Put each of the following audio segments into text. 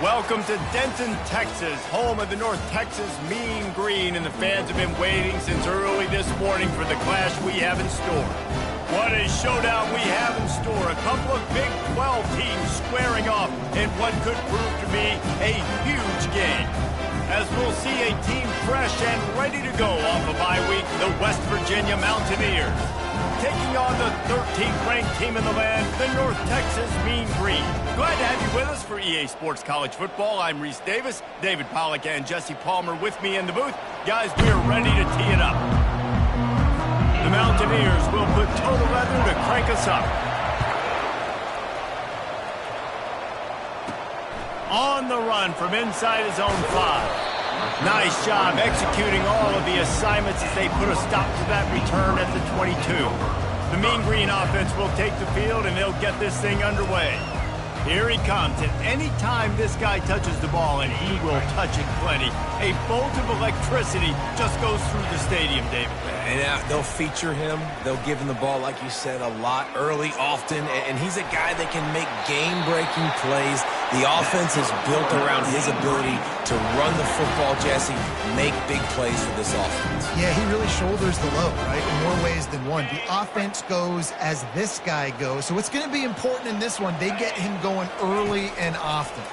Welcome to Denton, Texas, home of the North Texas Mean Green, and the fans have been waiting since early this morning for the clash we have in store. What a showdown we have in store. A couple of Big 12 teams squaring off in what could prove to be a huge game. As we'll see a team fresh and ready to go off a bye week, the West Virginia Mountaineers, taking on the 13th ranked team in the land, the North Texas Mean Green. Glad to have you with us for EA Sports College Football. I'm Reese Davis, David Pollack and Jesse Palmer with me in the booth. Guys, we are ready to tee it up. The Mountaineers will put total leather to crank us up. On the run from inside his own 5. Nice job executing all of the assignments as they put a stop to that return at the 22. The Mean Green offense will take the field and they'll get this thing underway. Here he comes, and any time this guy touches the ball, and he will touch it plenty, a bolt of electricity just goes through the stadium, David. And they'll feature him. They'll give him the ball, like you said, a lot, early, often. And he's a guy that can make game-breaking plays. The offense is built around his ability to run the football, Jesse, make big plays for this offense. Yeah, he really shoulders the load, right, in more ways than one. The offense goes as this guy goes. So it's going to be important in this one. They get him going early and often.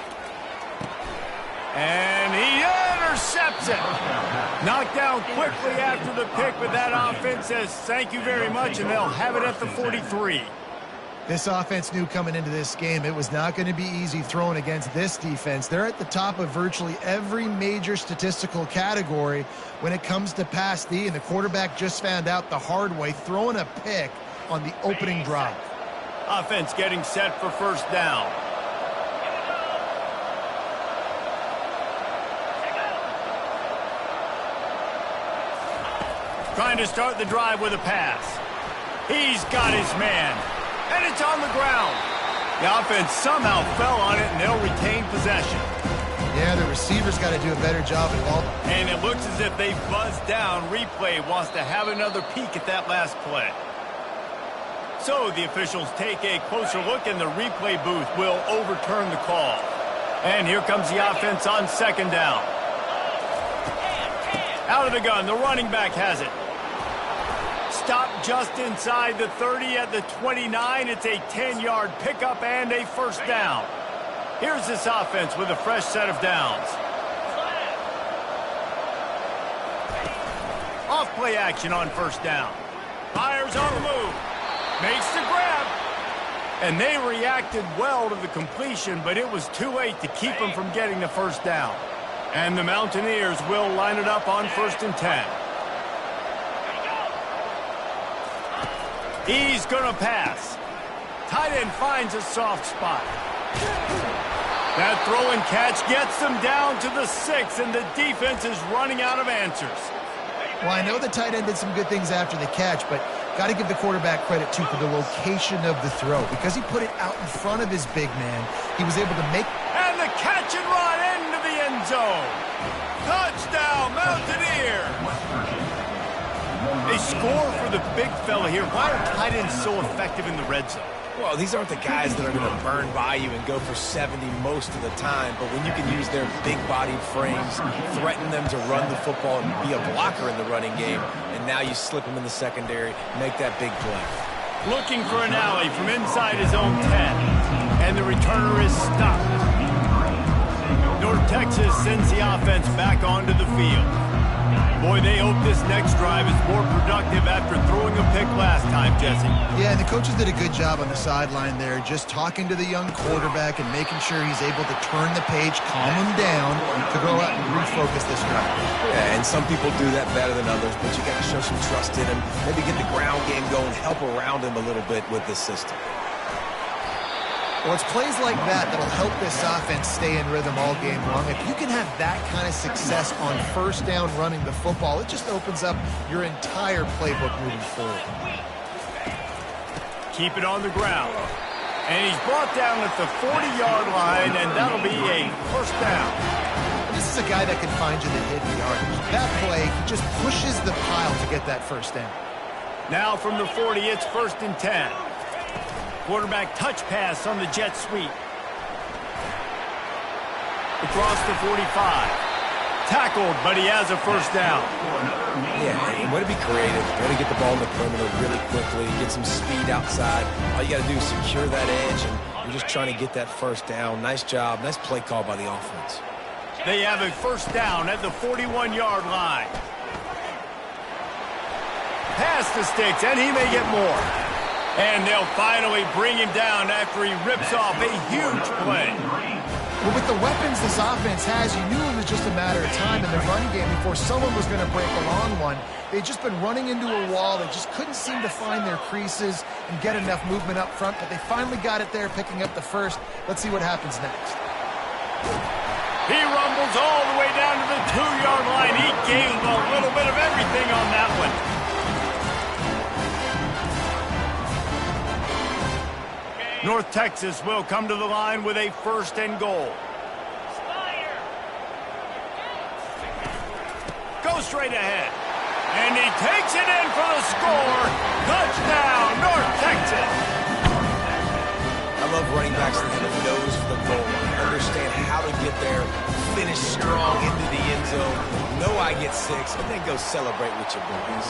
And he intercepts it. Knocked down quickly after the pick, but that offense says thank you very much, and they'll have it at the 43. This offense knew coming into this game it was not going to be easy throwing against this defense. They're at the top of virtually every major statistical category when it comes to pass D, and the quarterback just found out the hard way, throwing a pick on the opening drive. Offense getting set for first down. Trying to start the drive with a pass. He's got his man. And it's on the ground. The offense somehow fell on it, and they'll retain possession. Yeah, the receiver's got to do a better job at all. And it looks as if they buzzed down. Replay wants to have another peek at that last play. So the officials take a closer look, and the replay booth will overturn the call. And here comes the offense on second down. Out of the gun, the running back has it. Stop just inside the 30 at the 29. It's a 10-yard pickup and a first down. Here's this offense with a fresh set of downs. Off play action on first down. Fires on the move. Makes the grab. And they reacted well to the completion, but it was too late to keep them from getting the first down. And the Mountaineers will line it up on 1st and 10. He's going to pass. Tight end finds a soft spot. That throw and catch gets them down to the 6, and the defense is running out of answers. Well, I know the tight end did some good things after the catch, but got to give the quarterback credit, too, for the location of the throw. Because he put it out in front of his big man, he was able to make... And the catch and run into the end zone. Touchdown, Mountaineers. They score for the big fella here. Why are tight ends so effective in the red zone? Well, these aren't the guys that are going to burn by you and go for 70 most of the time, but when you can use their big-bodied frames, threaten them to run the football and be a blocker in the running game, and now you slip them in the secondary, make that big play. Looking for an alley from inside his own 10, and the returner is stopped. North Texas sends the offense back onto the field. Boy, they hope this next drive is more productive after throwing a pick last time, Jesse. Yeah, and the coaches did a good job on the sideline there, just talking to the young quarterback and making sure he's able to turn the page, calm him down, to go out and refocus this drive. Yeah, and some people do that better than others, but you got to show some trust in him, maybe get the ground game going, help around him a little bit with this system. Well, it's plays like that that'll help this offense stay in rhythm all game long. If you can have that kind of success on first down running the football, it just opens up your entire playbook moving forward. Keep it on the ground. And he's brought down at the 40-yard line, and that'll be a first down. This is a guy that can find you the hidden yardage. That play, he just pushes the pile to get that first down. Now from the 40, it's 1st and 10. Quarterback touch pass on the jet sweep. Across the 45. Tackled, but he has a first down. Yeah, way to be creative. Way to get the ball in the perimeter really quickly, get some speed outside. All you got to do is secure that edge, and you're just trying to get that first down. Nice job. Nice play call by the offense. They have a first down at the 41-yard line. Pass the sticks, and he may get more. And they'll finally bring him down after he rips off a huge play. Well, with the weapons this offense has, you knew it was just a matter of time in the run game before someone was going to break a long one. They'd just been running into a wall. They just couldn't seem to find their creases and get enough movement up front, but they finally got it there, picking up the first. Let's see what happens next. He rumbles all the way down to the 2-yard line. He gained a little bit of everything on that one. North Texas will come to the line with a first and goal. Go straight ahead. And he takes it in for the score. Touchdown, North Texas. I love running backs that have a nose for the goal line. Understand how to get there, finish strong into the end zone, know I get 6, and then go celebrate with your boys.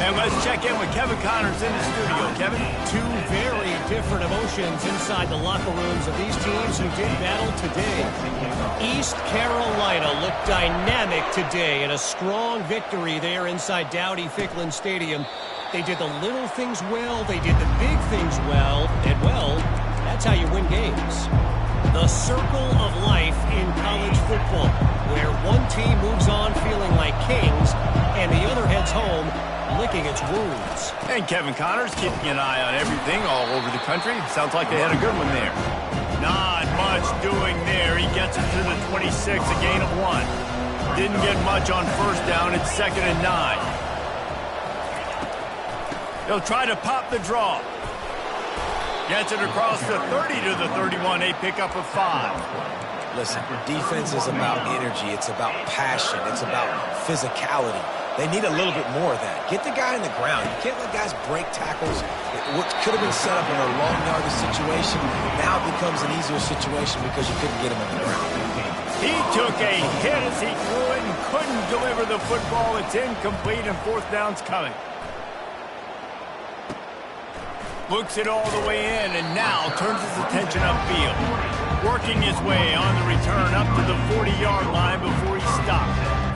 And let's check in with Kevin Connors in the studio. Kevin? Two very different emotions inside the locker rooms of these teams who did battle today. East Carolina looked dynamic today in a strong victory there inside Dowdy-Ficklin Stadium. They did the little things well, they did the big things well, and well, that's how you win games. The circle of life in college football, where one team moves on feeling like kings, and the other heads home licking its wounds. And Kevin Connors keeping an eye on everything all over the country. Sounds like they had a good one there. Not much doing there. He gets it to the 26, a gain of 1. Didn't get much on first down. It's 2nd and 9. He'll try to pop the draw. Gets it across the 30 to the 31, a pickup of 5. Listen, defense is about energy. It's about passion. It's about physicality. They need a little bit more of that. Get the guy in the ground. You can't let guys break tackles. What could have been set up in a long yardage situation now becomes an easier situation because you couldn't get him on the ground. He took a hit as he threw it and couldn't deliver the football. It's incomplete and 4th down's coming. Looks it all the way in and now turns his attention upfield. Working his way on the return up to the 40-yard line before he stopped.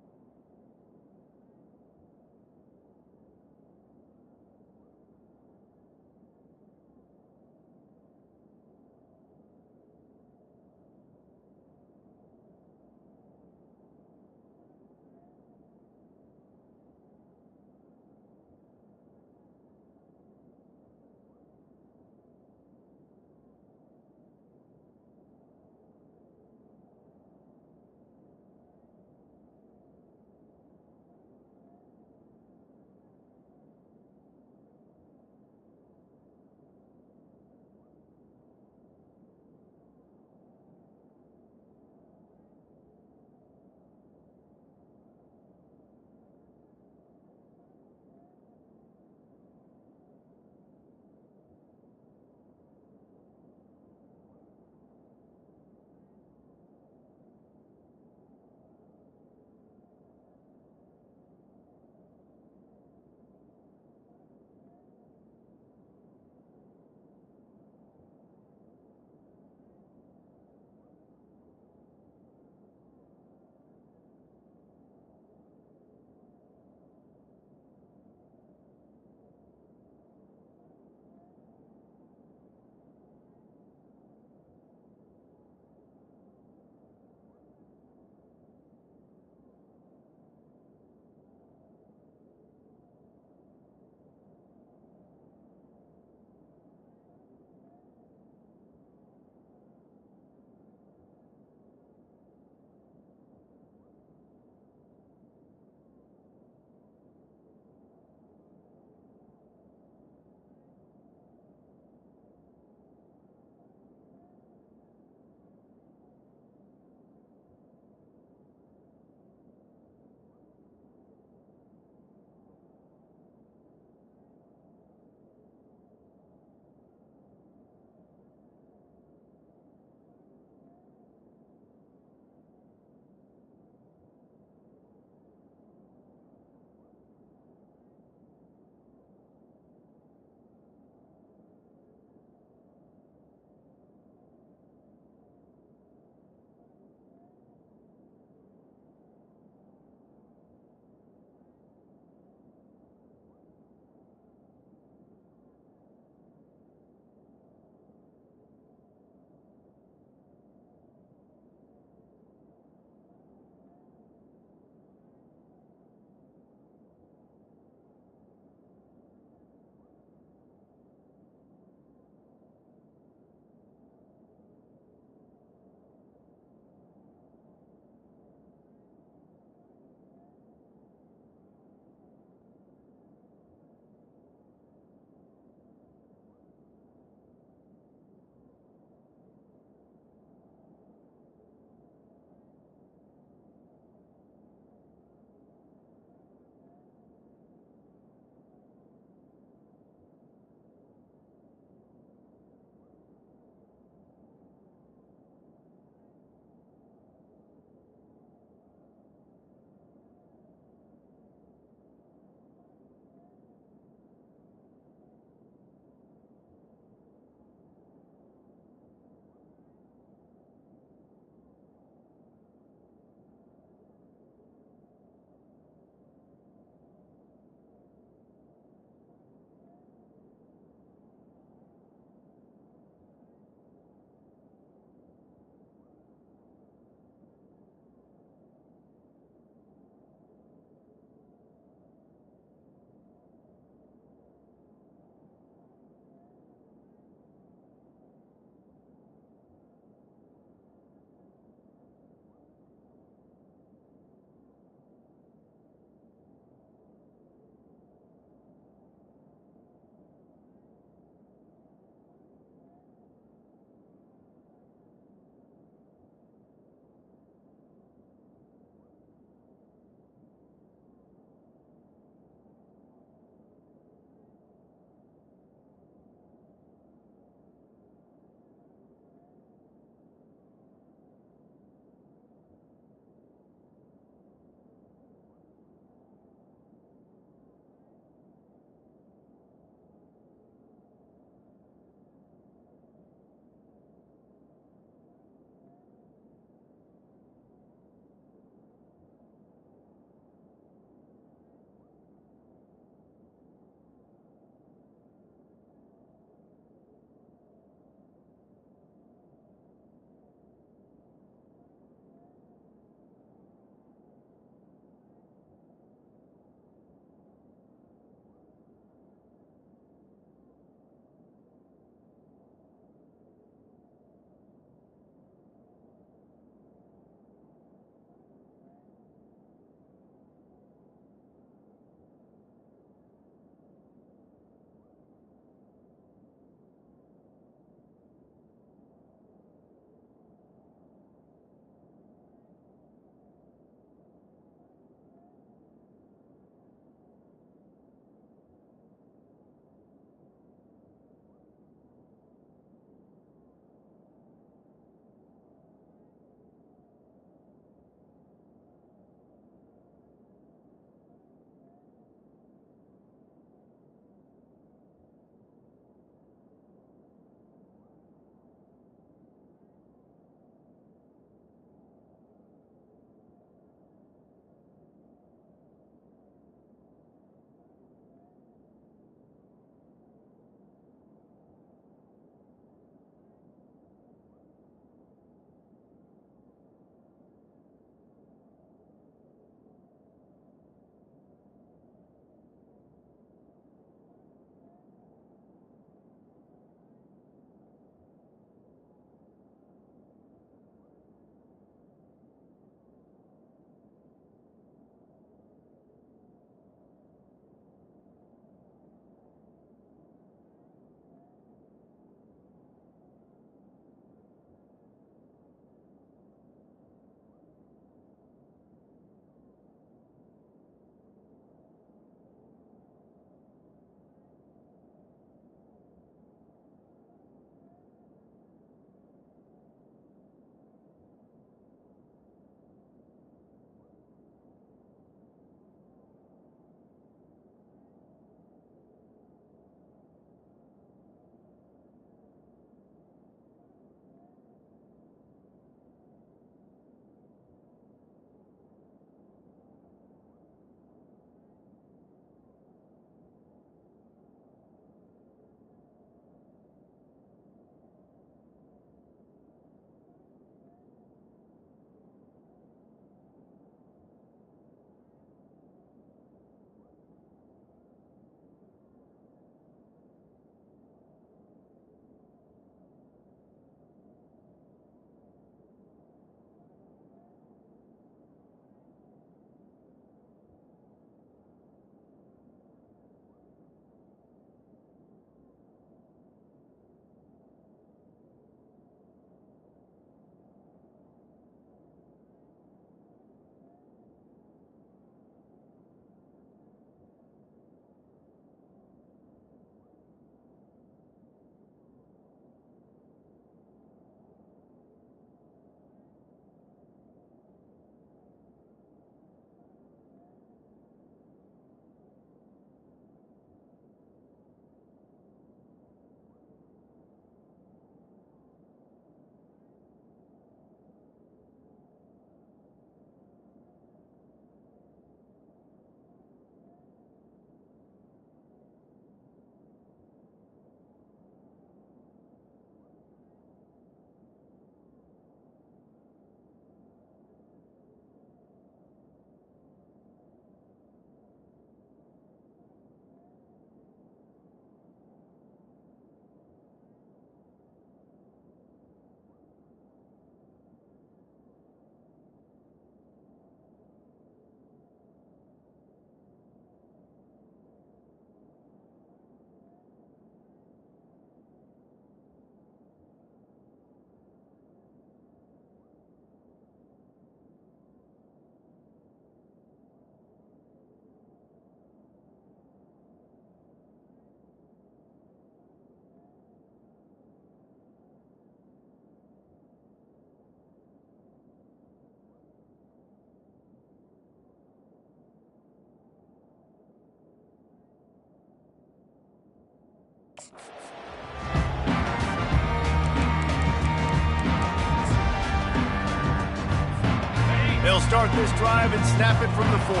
start this drive and snap it from the 40.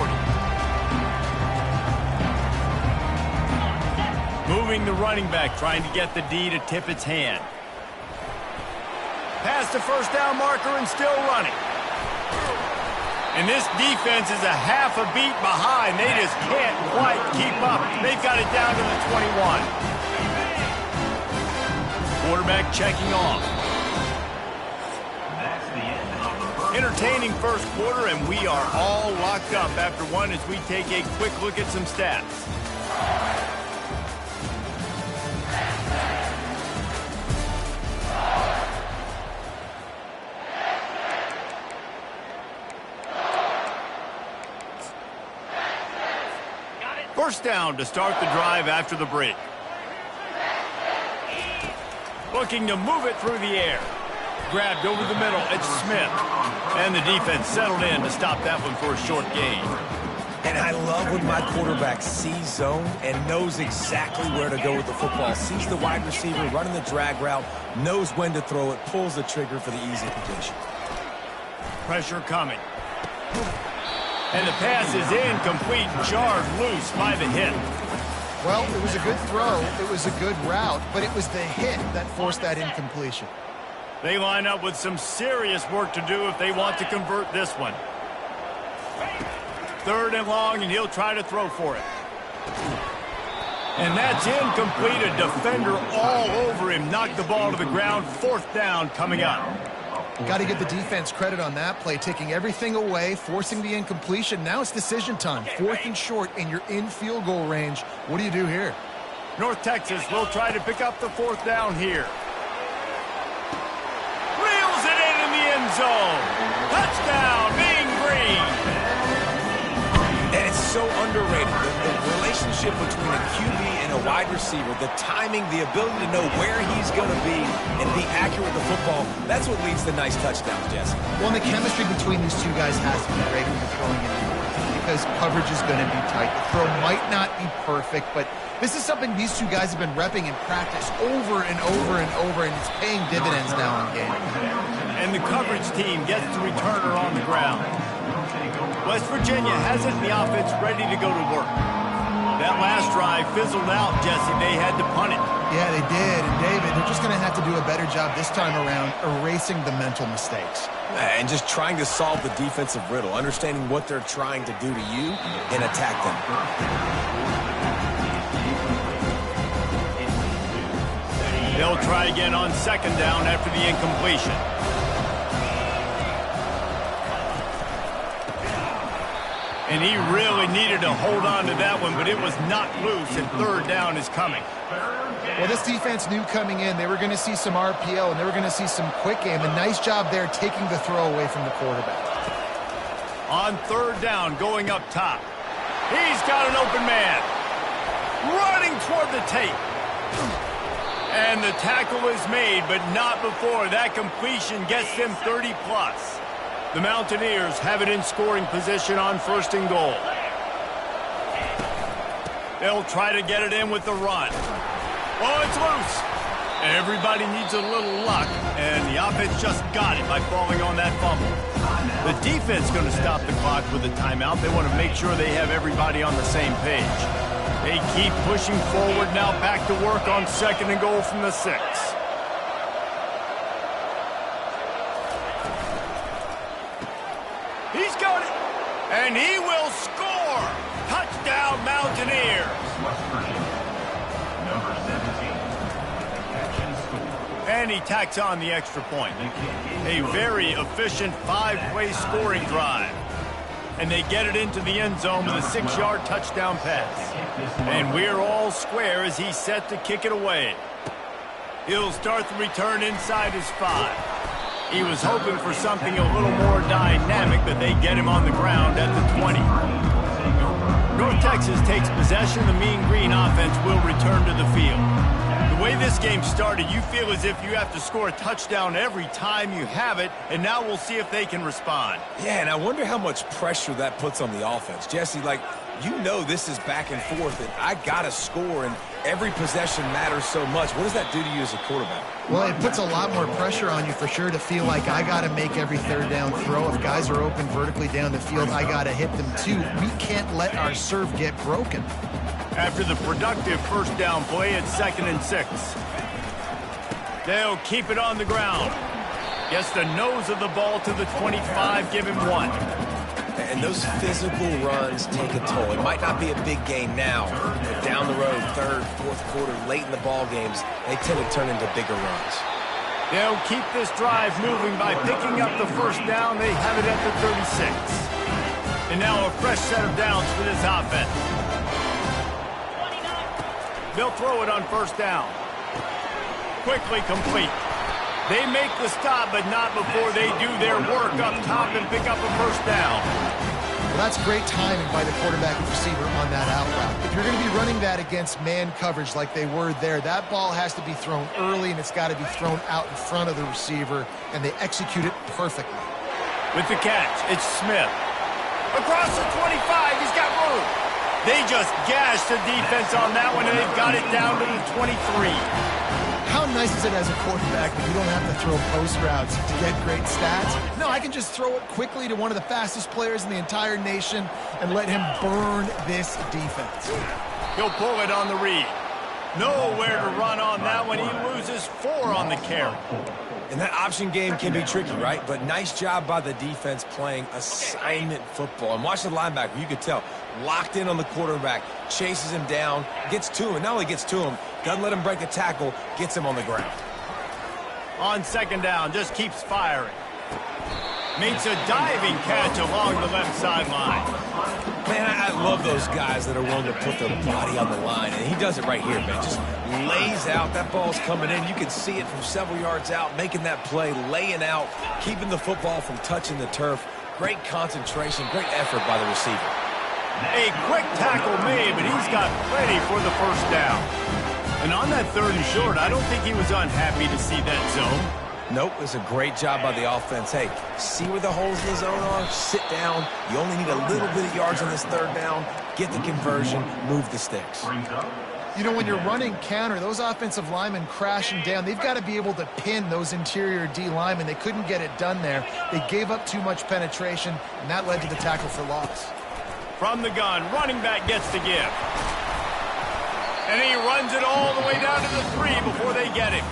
Moving the running back, trying to get the D to tip its hand. Past the first down marker and still running. And this defense is a half a beat behind. They just can't quite keep up. They've got it down to the 21. Quarterback checking off. Entertaining first quarter, and we are all locked up after one as we take a quick look at some stats. First down to start the drive after the break. Looking to move it through the air. Grabbed over the middle. It's Smith. And the defense settled in to stop that one for a short gain. And I love when my quarterback sees zone and knows exactly where to go with the football. Sees the wide receiver running the drag route, knows when to throw it, pulls the trigger for the easy completion. Pressure coming. And the pass is incomplete, jarred loose by the hit. Well, it was a good throw, it was a good route, but it was the hit that forced that incompletion. They line up with some serious work to do if they want to convert this one. Third and long, and he'll try to throw for it. And that's incomplete. A defender all over him. Knocked the ball to the ground. Fourth down coming up. Got to give the defense credit on that play, taking everything away, forcing the incompletion. Now it's decision time. Fourth and short, and you're in field goal range. What do you do here? North Texas will try to pick up the fourth down here. Reels it in the end zone. Touchdown, Mean Green. And it's so underrated. The relationship between a QB and a wide receiver, the timing, the ability to know where he's going to be and be accurate with the football, that's what leads to nice touchdowns, Jesse. Well, and the chemistry between these two guys has to be great when you're throwing it because coverage is going to be tight. The throw might not be perfect, but this is something these two guys have been repping in practice over and over and over, and it's paying dividends now in game. And the coverage team gets the returner on the ground. West Virginia has it in the offense ready to go to work. That last drive fizzled out, Jesse. They had to punt it. Yeah, they did. And David, they're just going to have to do a better job this time around erasing the mental mistakes. And just trying to solve the defensive riddle, understanding what they're trying to do to you and attack them. They'll try again on second down after the incompletion. And he really needed to hold on to that one, but it was not loose, and third down is coming. Well, this defense knew coming in they were going to see some RPO, and they were going to see some quick game. A nice job there taking the throw away from the quarterback. On third down, going up top. He's got an open man. Running toward the tape. And the tackle is made, but not before that completion gets them 30-plus. The Mountaineers have it in scoring position on first and goal. They'll try to get it in with the run. Oh, it's loose. Everybody needs a little luck, and the offense just got it by falling on that fumble. The defense is going to stop the clock with a timeout. They want to make sure they have everybody on the same page. They keep pushing forward now, back to work on second and goal from the 6. He's got it, and he will score. Touchdown, Mountaineers. Number 17. Catch and score. And he tacks on the extra point. A very efficient 5-play scoring drive. And they get it into the end zone with a 6-yard touchdown pass. And we're all square as he's set to kick it away. He'll start the return inside his 5. He was hoping for something a little more dynamic, but they get him on the ground at the 20. North Texas takes possession. The Mean Green offense will return to the field. The way this game started, you feel as if you have to score a touchdown every time you have it, and now we'll see if they can respond. Yeah, and I wonder how much pressure that puts on the offense. Jesse, like, You know this is back and forth, and I got to score, and every possession matters so much. What does that do to you as a quarterback? Well, it puts a lot more pressure on you for sure to feel like I got to make every third down throw. If guys are open vertically down the field, I got to hit them too. We can't let our serve get broken. After the productive first down play, it's 2nd and 6. They'll keep it on the ground. Gets the nose of the ball to the 25, give him 1. And those physical runs take a toll. It might not be a big gain now, but down the road, third, fourth quarter, late in the ball games, they tend to turn into bigger runs. They'll keep this drive moving by picking up the first down. They have it at the 36. And now a fresh set of downs for this offense. They'll throw it on first down. Quickly complete. They make the stop, but not before they do their work up top and pick up a first down. Well, that's great timing by the quarterback and receiver on that out route. If you're going to be running that against man coverage like they were there, that ball has to be thrown early, and it's got to be thrown out in front of the receiver, and they execute it perfectly. With the catch, it's Smith. Across the 25, he's got room. They just gashed the defense on that one, and they've got it down to the 23. How nice is it as a quarterback when you don't have to throw post routes to get great stats? No, I can just throw it quickly to one of the fastest players in the entire nation and let him burn this defense. He'll pull it on the read. Nowhere to run on that one. He loses 4 on the carry. And that option game can be tricky, right? But nice job by the defense playing assignment football. And watch the linebacker. You could tell. Locked in on the quarterback. Chases him down. Gets to him. And not only gets to him, doesn't let him break the tackle. Gets him on the ground. On second down, just keeps firing. Makes a diving catch along the left sideline. Man, I love those guys that are willing to put their body on the line. And he does it right here, man. Just lays out. That ball's coming in. You can see it from several yards out, making that play, laying out, keeping the football from touching the turf. Great concentration, great effort by the receiver. A quick tackle made, but he's got plenty for the first down. And on that 3rd and short, I don't think he was unhappy to see that zone. Nope, it's a great job by the offense. Hey, see where the holes in the zone are? Sit down. You only need a little bit of yards on this 3rd down. Get the conversion. Move the sticks. You know, when you're running counter, those offensive linemen crashing down, they've got to be able to pin those interior D linemen. They couldn't get it done there. They gave up too much penetration, and that led to the tackle for loss. From the gun, running back gets to give. And he runs it all the way down to the 3 before they get him.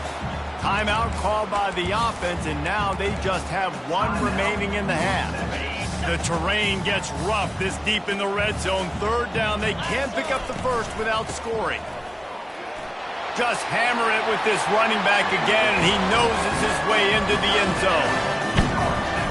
Timeout called by the offense, and now they just have 1 remaining in the half. The terrain gets rough this deep in the red zone. 3rd down, they can't pick up the first without scoring. Just hammer it with this running back again, and he noses his way into the end zone.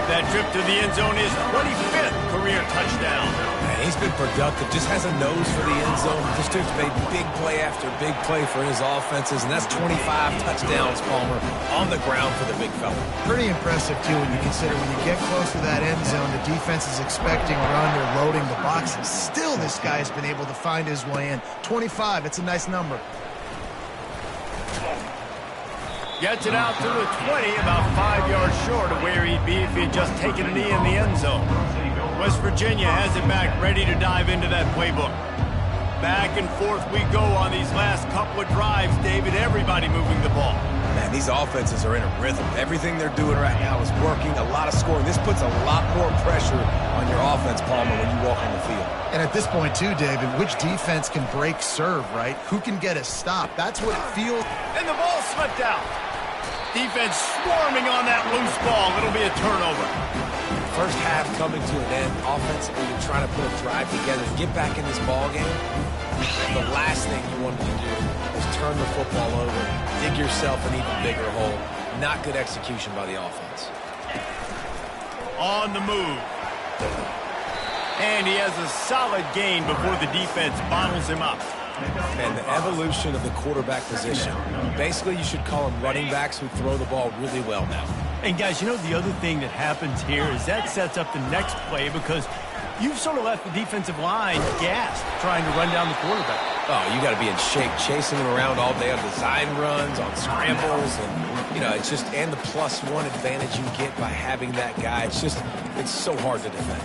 That trip to the end zone is 25th career touchdown. Man, he's been productive, just has a nose for the end zone. This dude's made big play after big play for his offenses, and that's 25 touchdowns, Palmer, on the ground for the big fella. Pretty impressive, too, when you consider when you get close to that end zone, the defense is expecting run, they're loading the boxes. Still, this guy's been able to find his way in. 25, it's a nice number. Gets it out to the 20, about 5 yards short of where he'd be if he had just taken a knee in the end zone. West Virginia has it back, ready to dive into that playbook. Back and forth we go on these last couple of drives, David. Everybody moving the ball. Man, these offenses are in a rhythm. Everything they're doing right now is working. A lot of scoring. This puts a lot more pressure on your offense, Palmer, when you walk on the field. And at this point, too, David, which defense can break serve, right? Who can get a stop? That's what it feels. And the ball slipped out. Defense swarming on that loose ball. It'll be a turnover. First half coming to an end. Offensively, you're trying to put a drive together and get back in this ball game. The last thing you want to do is turn the football over, dig yourself an even bigger hole. Not good execution by the offense. On the move. And he has a solid gain before the defense bottles him up. And the evolution of the quarterback position. Basically, you should call them running backs who throw the ball really well now. And, guys, you know, the other thing that happens here is that sets up the next play because you've sort of left the defensive line gassed trying to run down the quarterback. Oh, you got to be in shape, chasing him around all day on design runs, on scrambles, and, you know, it's just, and the +1 advantage you get by having that guy. It's so hard to defend.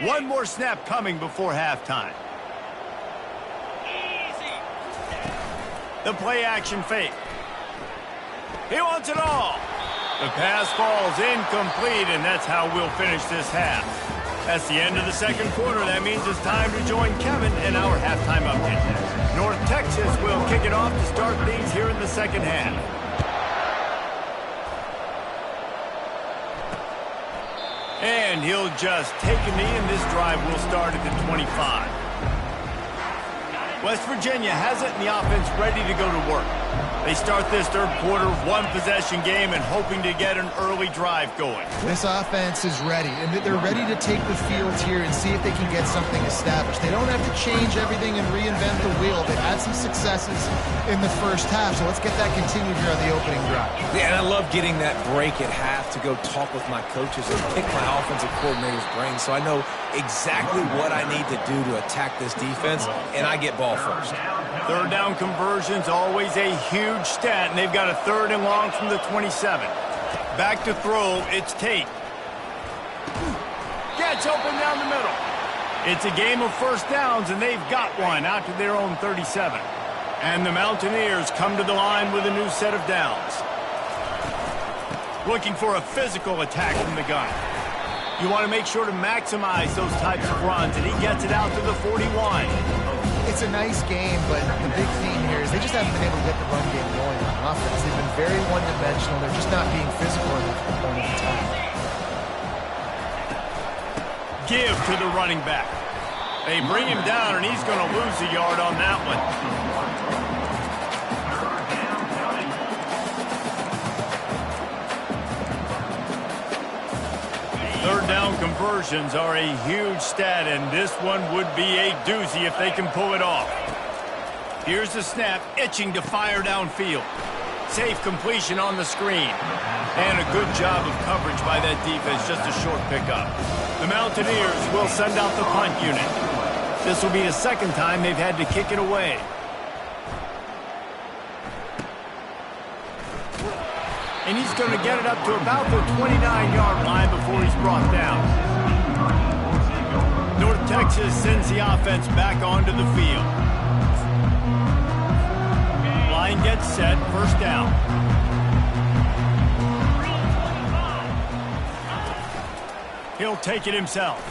One more snap coming before halftime. The play action fake. He wants it all. The pass falls incomplete, and that's how we'll finish this half. That's the end of the second quarter. That means it's time to join Kevin in our halftime update. North Texas will kick it off to start things here in the second half. And he'll just take a knee, and this drive will start at the 25. West Virginia has it, and the offense ready to go to work. They start this third quarter, one-possession game, and hoping to get an early drive going. This offense is ready, and they're ready to take the field here and see if they can get something established. They don't have to change everything and reinvent the wheel. They've had some successes in the first half, so let's get that continued here on the opening drive. Yeah, and I love getting that break at half to go talk with my coaches and pick my offensive coordinator's brain so I know exactly what I need to do to attack this defense, and I get ball first. Third down conversion's always a huge stat, and they've got a 3rd and long from the 27. Back to throw, it's Tate. Gets open down the middle. It's a game of first downs, and they've got one out to their own 37. And the Mountaineers come to the line with a new set of downs. Looking for a physical attack from the gun. You want to make sure to maximize those types of runs, and he gets it out to the 41. It's a nice game, but the big theme here is they just haven't been able to get the run game going on offense. They've been very one-dimensional. They're just not being physical enough at the point of the time. Give to the running back. They bring him down, and he's going to lose a yard on that one. Third down conversions are a huge stat, and this one would be a doozy if they can pull it off. Here's the snap, itching to fire downfield. Safe completion on the screen. And a good job of coverage by that defense, just a short pickup. The Mountaineers will send out the punt unit. This will be the second time they've had to kick it away. And he's going to get it up to about the 29-yard line before he's brought down. North Texas sends the offense back onto the field. Line gets set, first down. He'll take it himself.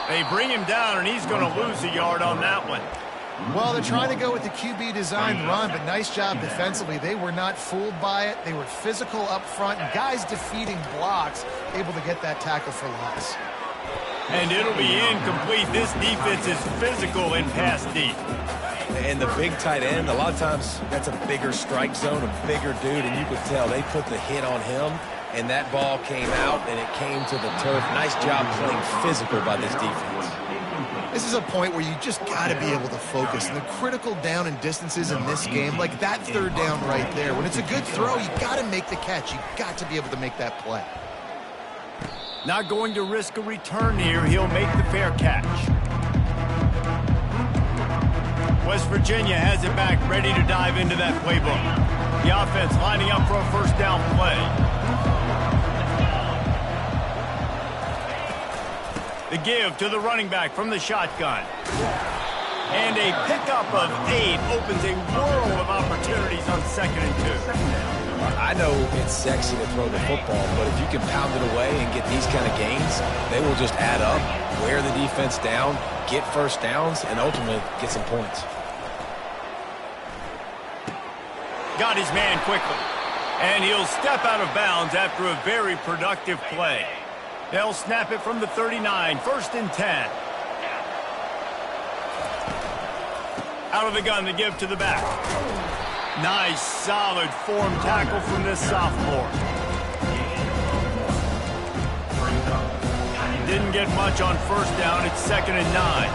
They bring him down, and he's going to lose a yard on that one. Well, they're trying to go with the QB designed run, but nice job defensively. They were not fooled by it. They were physical up front, and guys defeating blocks, able to get that tackle for loss. And it'll be incomplete. This defense is physical in pass deep. And the big tight end, a lot of times that's a bigger strike zone, a bigger dude, and you could tell they put the hit on him, and that ball came out, and it came to the turf. Nice job playing physical by this defense. This is a point where you just got to be able to focus. The critical down and distances in this game, like that third down right there. When it's a good throw, you got to make the catch. You got to be able to make that play. Not going to risk a return here. He'll make the fair catch. West Virginia has it back, ready to dive into that playbook. The offense lining up for a first down play. The give to the running back from the shotgun. And a pickup of 8 opens a world of opportunities on 2nd and 2. I know it's sexy to throw the football, but if you can pound it away and get these kind of gains, they will just add up, wear the defense down, get first downs, and ultimately get some points. Got his man quickly. And he'll step out of bounds after a very productive play. They'll snap it from the 39, 1st and 10. Out of the gun, the give to the back. Nice, solid form tackle from this sophomore. Didn't get much on first down. It's 2nd and 9.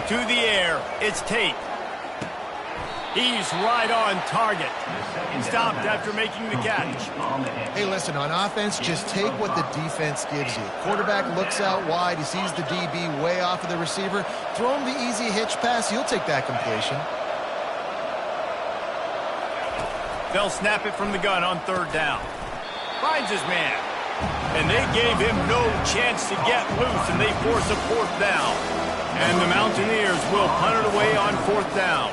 To the air, it's Tate. He's right on target. Stopped after making the catch. Hey, listen, on offense, just take what the defense gives you. Quarterback looks out wide. He sees the DB way off of the receiver. Throw him the easy hitch pass. You'll take that completion. They'll snap it from the gun on 3rd down. finds his man. And they gave him no chance to get loose, and they force a 4th down. And the Mountaineers will punt it away on 4th down.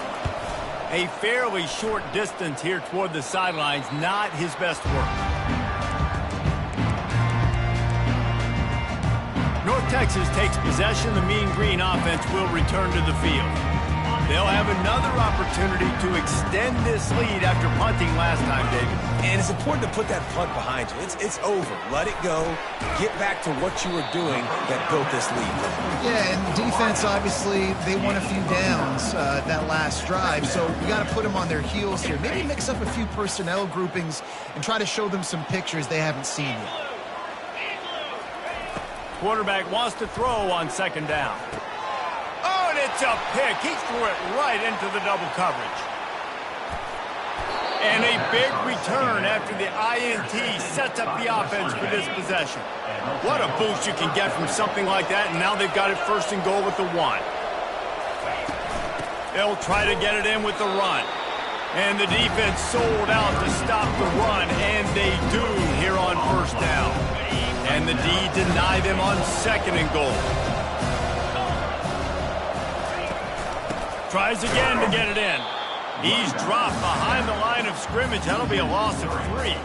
A fairly short distance here toward the sidelines, not his best work. North Texas takes possession. The Mean Green offense will return to the field. They'll have another opportunity to extend this lead after punting last time, David. And it's important to put that punt behind you. It's over. Let it go. Get back to what you were doing that built this lead. Yeah, and defense, obviously, they won a few downs that last drive, so you got to put them on their heels here. Maybe mix up a few personnel groupings and try to show them some pictures they haven't seen yet. Quarterback wants to throw on 2nd down. Oh, and it's a pick. He threw it right into the double coverage. And a big return after the INT sets up the offense for this possession. What a boost you can get from something like that, and now they've got it 1st and goal with the 1. They'll try to get it in with the run. And the defense sold out to stop the run, and they do here on 1st down. And the D deny them on 2nd and goal. Tries again to get it in. He's dropped behind the line of scrimmage. That'll be a loss of 3.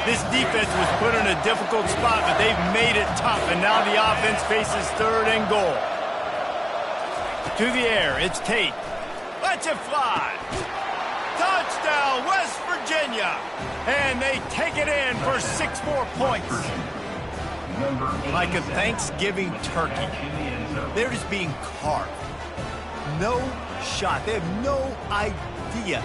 This defense was put in a difficult spot, but they've made it tough, and now the offense faces 3rd and goal. To the air, it's Tate. Lets it fly. Touchdown, West Virginia. And they take it in for 6 more points. Like a Thanksgiving turkey. They're just being carved. No shot. They have no idea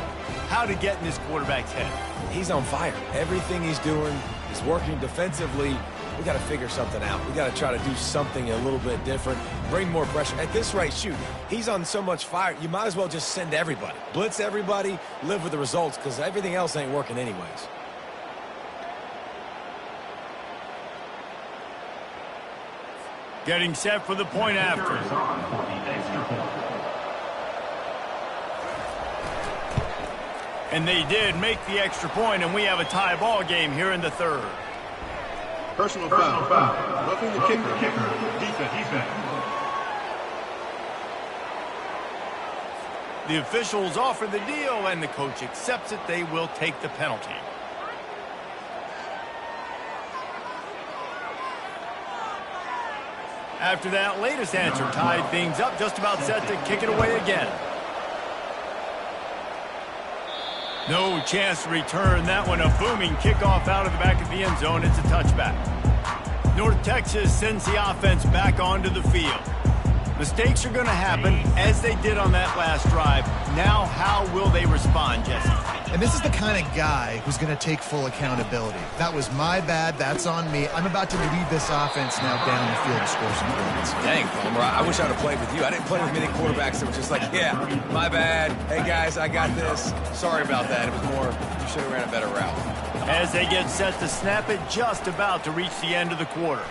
how to get in this quarterback's head. He's on fire. Everything he's doing is working defensively. We got to figure something out. We got to try to do something a little bit different, bring more pressure. At this rate, shoot, he's on so much fire, you might as well just send everybody. Blitz everybody, live with the results, because everything else ain't working anyways. Getting set for the point after. And they did make the extra point, and we have a tie ball game here in the 3rd. Personal foul. Roughing the kicker. Defense. The officials offer the deal, and the coach accepts it. They will take the penalty. After that latest answer tied things up, just about set to kick it away again. No chance to return that one. A booming kickoff out of the back of the end zone. It's a touchback. North Texas sends the offense back onto the field. Mistakes are going to happen, as they did on that last drive. Now, how will they respond, Jesse? And this is the kind of guy who's going to take full accountability. That was my bad. That's on me. I'm about to lead this offense now down the field to score some points. Dang, Palmer, I wish I would have played with you. I didn't play with many quarterbacks that were just like, yeah, my bad. Hey, guys, I got this. Sorry about that. It was more, you should have ran a better route. As they get set to snap it, just about to reach the end of the quarter.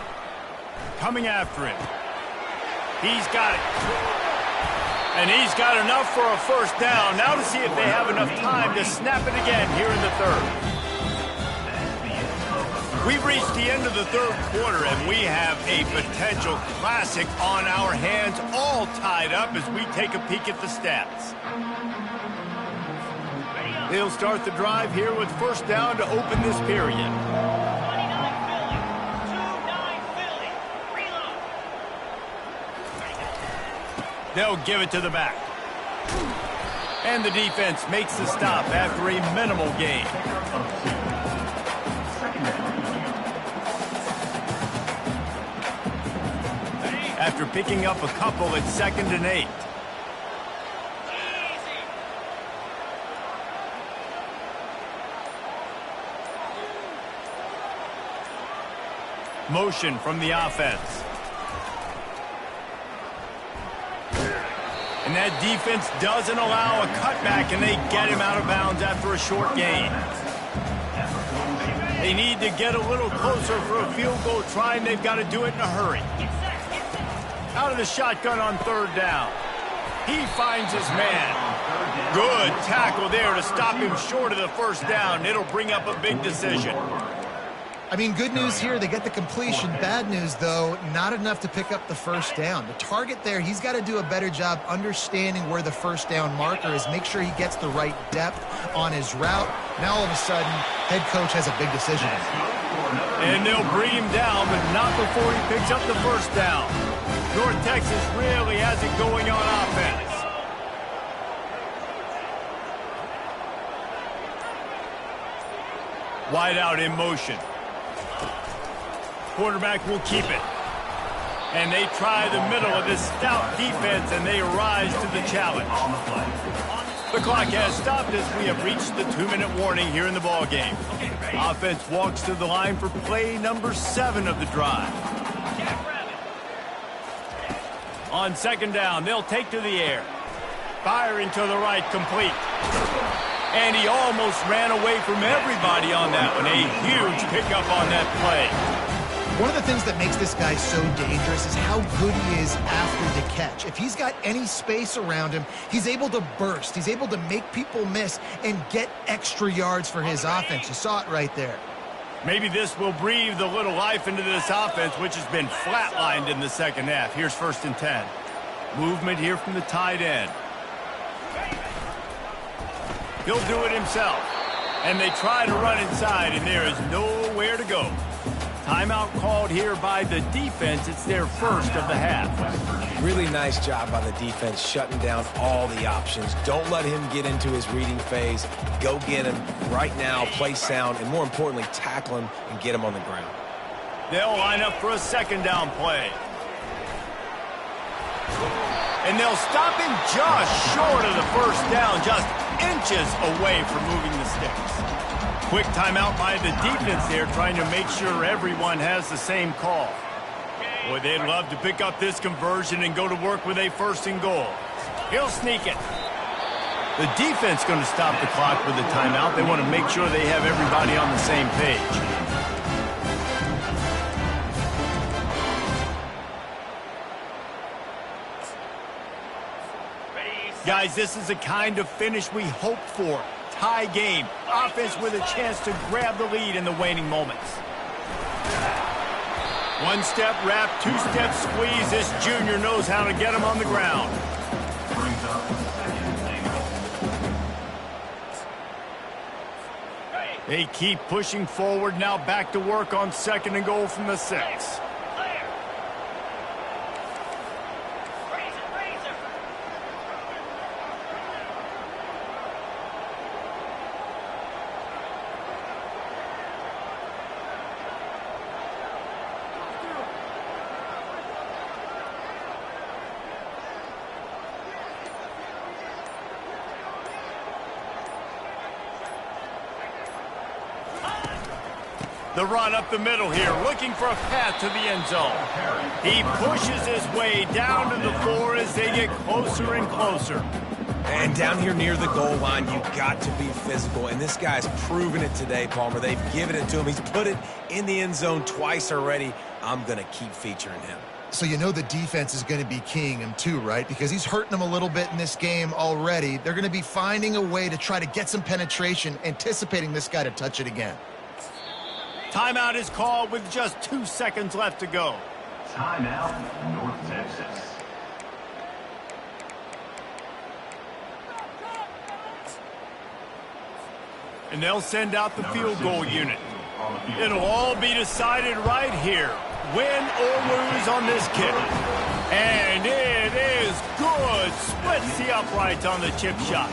Coming after him. He's got it. And he's got enough for a 1st down. Now to see if they have enough time to snap it again here in the 3rd. We've reached the end of the 3rd quarter, and we have a potential classic on our hands, all tied up as we take a peek at the stats. They'll start the drive here with 1st down to open this period. They'll give it to the back. And the defense makes the stop after a minimal gain. After picking up a couple, it's 2nd and 8. Motion from the offense. And that defense doesn't allow a cutback, and they get him out of bounds after a short gain. They need to get a little closer for a field goal try, and they've got to do it in a hurry. Out of the shotgun on 3rd down. He finds his man. Good tackle there to stop him short of the first down. It'll bring up a big decision. I mean, good news here, they get the completion. Bad news, though, not enough to pick up the first down. The target there, he's got to do a better job understanding where the first down marker is, make sure he gets the right depth on his route. Now, all of a sudden, head coach has a big decision. And they'll bring him down, but not before he picks up the first down. North Texas really has it going on offense. Wide out in motion. Quarterback will keep it. And they try the middle of this stout defense, and they rise to the challenge. The clock has stopped as we have reached the 2-minute warning here in the ballgame. Offense walks to the line for play number 7 of the drive. On second down, they'll take to the air. Firing to the right, complete. And he almost ran away from everybody on that one. A huge pickup on that play. One of the things that makes this guy so dangerous is how good he is after the catch. If he's got any space around him, he's able to burst. He's able to make people miss and get extra yards for his offense. You saw it right there. Maybe this will breathe a little life into this offense, which has been flatlined in the second half. Here's 1st and 10. Movement here from the tight end. He'll do it himself. And they try to run inside, and there is nowhere to go. Timeout called here by the defense. It's their first of the half. Really nice job by the defense shutting down all the options. Don't let him get into his reading phase. Go get him right now, play sound, and more importantly, tackle him and get him on the ground. They'll line up for a second down play. And they'll stop him just short of the first down, just inches away from moving the sticks. Quick timeout by the defense there, trying to make sure everyone has the same call. Boy, they'd love to pick up this conversion and go to work with a 1st and goal. He'll sneak it. The defense going to stop the clock with a timeout. They want to make sure they have everybody on the same page. Guys, this is the kind of finish we hoped for. Tie game. Offense with a chance to grab the lead in the waning moments. 1-step wrap, 2-step squeeze. This junior knows how to get him on the ground. They keep pushing forward. Now back to work on 2nd and goal from the 6. The run up the middle here, looking for a path to the end zone. He pushes his way down to the 4 as they get closer and closer. And down here near the goal line, you've got to be physical. And this guy's proven it today, Palmer. They've given it to him. He's put it in the end zone twice already. I'm going to keep featuring him. So you know the defense is going to be keying him too, right? Because he's hurting them a little bit in this game already. They're going to be finding a way to try to get some penetration, anticipating this guy to touch it again. Timeout is called with just 2 seconds left to go. Timeout, North Texas. And they'll send out the field goal unit. It'll all be decided right here. Win or lose on this kick. And it is good. Splits the uprights on the chip shot.